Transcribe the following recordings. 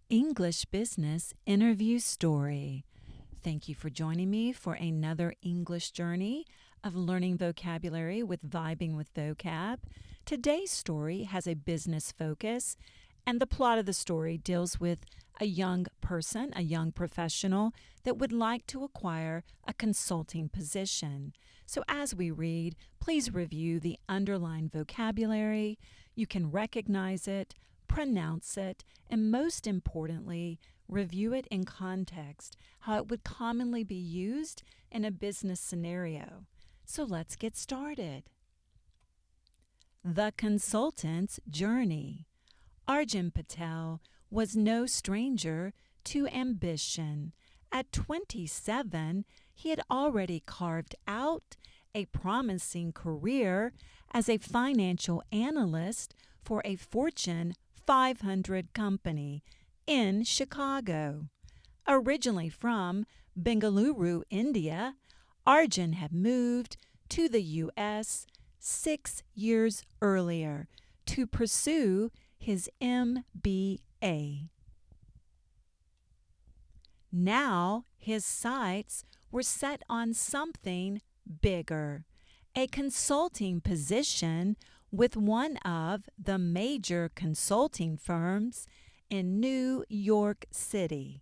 English Business Interview Story. Thank you for joining me for another English journey of learning vocabulary with Vibing with Vocab. Today's story has a business focus, and the plot of the story deals with a young person, a young professional that would like to acquire a consulting position. So as we read, please review the underlined vocabulary. You can recognize it, pronounce it, and most importantly, review it in context, how it would commonly be used in a business scenario. So let's get started. The Consultant's Journey. Arjun Patel was no stranger to ambition. At 27, he had already carved out a promising career as a financial analyst for a Fortune 500 company in Chicago. Originally from Bengaluru, India, Arjun had moved to the U.S. 6 years earlier to pursue his MBA. Now his sights were set on something bigger, a consulting position with one of the major consulting firms in New York City.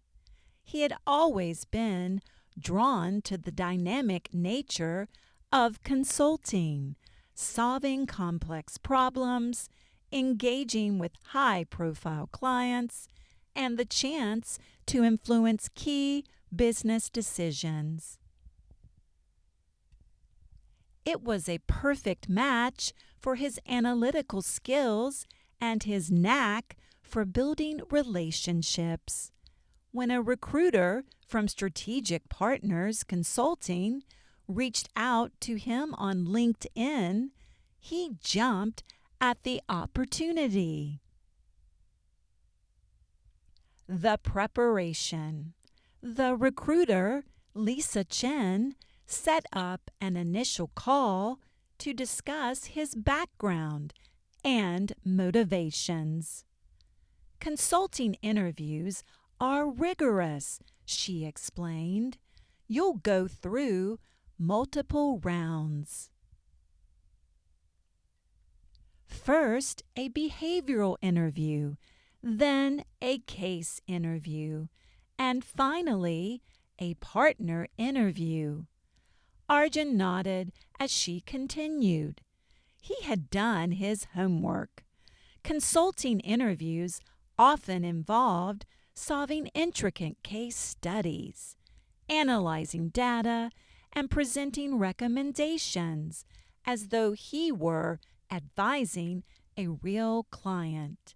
He had always been drawn to the dynamic nature of consulting, solving complex problems, engaging with high-profile clients, and the chance to influence key business decisions. It was a perfect match for his analytical skills and his knack for building relationships. When a recruiter from Strategic Partners Consulting reached out to him on LinkedIn, he jumped at the opportunity. The preparation. The recruiter, Lisa Chen, set up an initial call to discuss his background and motivations. Consulting interviews are rigorous, she explained. You'll go through multiple rounds. First, a behavioral interview, then a case interview, and finally, a partner interview. Arjun nodded as she continued. He had done his homework. Consulting interviews often involved solving intricate case studies, analyzing data, and presenting recommendations as though he were advising a real client.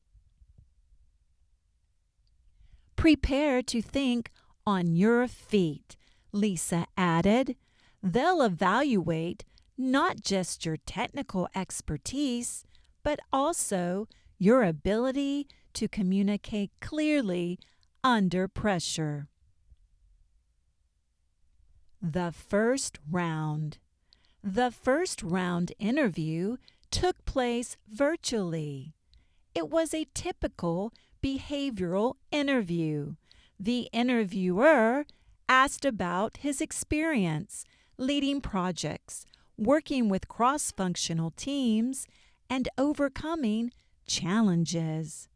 Prepare to think on your feet, Lisa added. They'll evaluate not just your technical expertise, but also your ability to communicate clearly under pressure. The first round. The first round interview took place virtually. It was a typical behavioral interview. The interviewer asked about his experience leading projects, working with cross-functional teams, and overcoming challenges.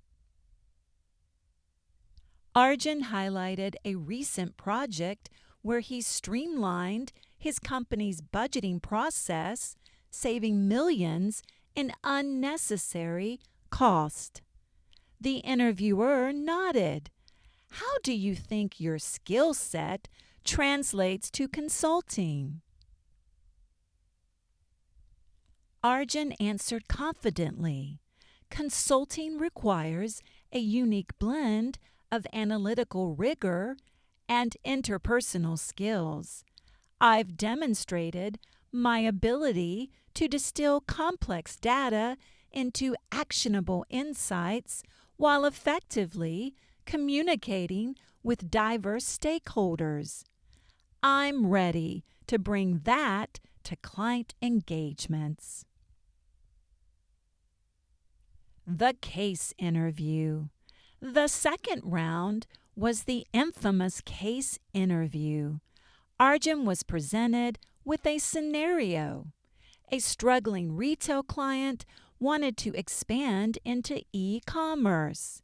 Arjun highlighted a recent project where he streamlined his company's budgeting process, saving millions in unnecessary cost. The interviewer nodded. How do you think your skill set translates to consulting? Arjun answered confidently. Consulting requires a unique blend of analytical rigor and interpersonal skills. I've demonstrated my ability to distill complex data into actionable insights while effectively communicating with diverse stakeholders. I'm ready to bring that to client engagements. The case interview. The second round was the infamous case interview. Arjun was presented with a scenario. A struggling retail client wanted to expand into e-commerce.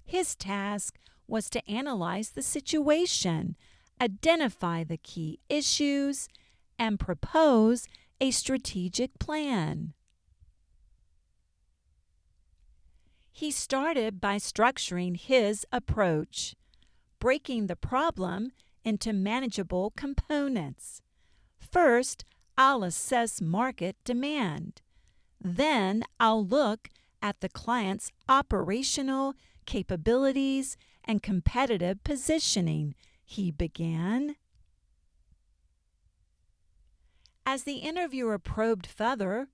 His task was to analyze the situation, identify the key issues, and propose a strategic plan. He started by structuring his approach, breaking the problem into manageable components. First, I'll assess market demand. Then I'll look at the client's operational capabilities and competitive positioning, he began. As the interviewer probed further,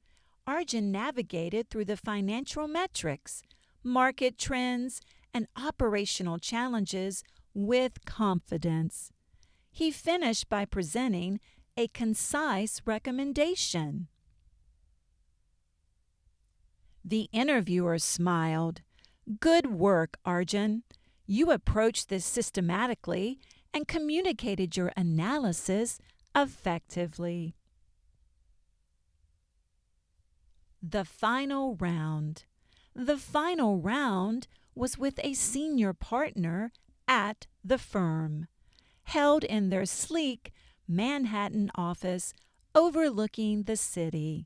Arjun navigated through the financial metrics, market trends, and operational challenges with confidence. He finished by presenting a concise recommendation. The interviewer smiled. "Good work, Arjun. You approached this systematically and communicated your analysis effectively." The final round. The final round was with a senior partner at the firm, held in their sleek Manhattan office overlooking the city.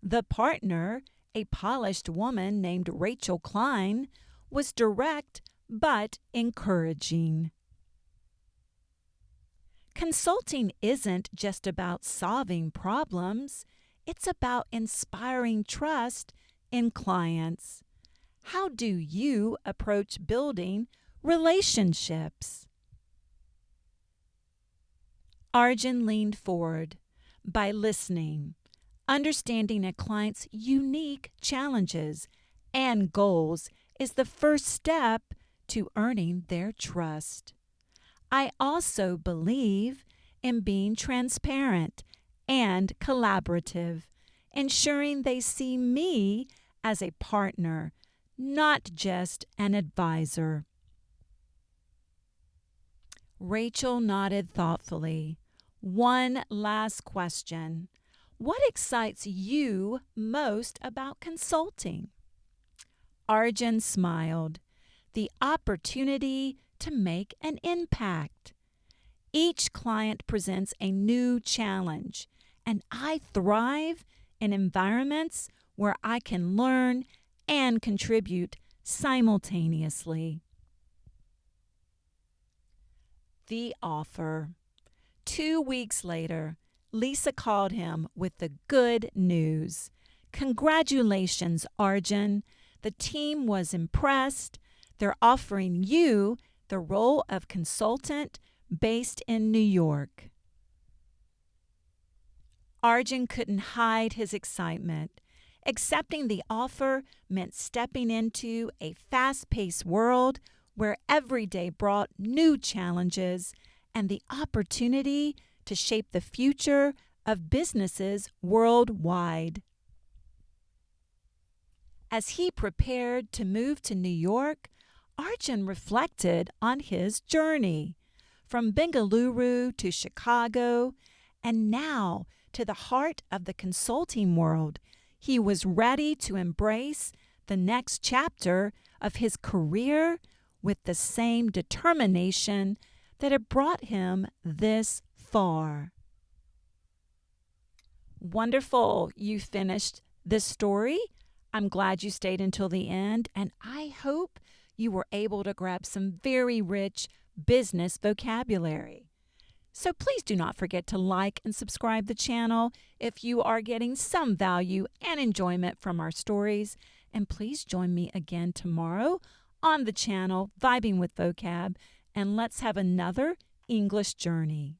The partner, a polished woman named Rachel Klein, was direct but encouraging. Consulting isn't just about solving problems. It's about inspiring trust in clients. How do you approach building relationships? Arjun leaned forward. By listening, understanding a client's unique challenges and goals is the first step to earning their trust. I also believe in being transparent and collaborative, ensuring they see me as a partner, not just an advisor. Rachel nodded thoughtfully. One last question. What excites you most about consulting? Arjun smiled. The opportunity to make an impact. Each client presents a new challenge, and I thrive in environments where I can learn and contribute simultaneously. The offer. 2 weeks later, Lisa called him with the good news. Congratulations, Arjun. The team was impressed. They're offering you the role of consultant based in New York. Arjun couldn't hide his excitement. Accepting the offer meant stepping into a fast-paced world where every day brought new challenges and the opportunity to shape the future of businesses worldwide. As he prepared to move to New York, Arjun reflected on his journey from Bengaluru to Chicago and now to the heart of the consulting world. He was ready to embrace the next chapter of his career with the same determination that had brought him this far. Wonderful. You finished this story. I'm glad you stayed until the end, and I hope you were able to grab some very rich business vocabulary. So please do not forget to like and subscribe the channel if you are getting some value and enjoyment from our stories. And please join me again tomorrow on the channel, Vibing with Vocab, and let's have another English journey.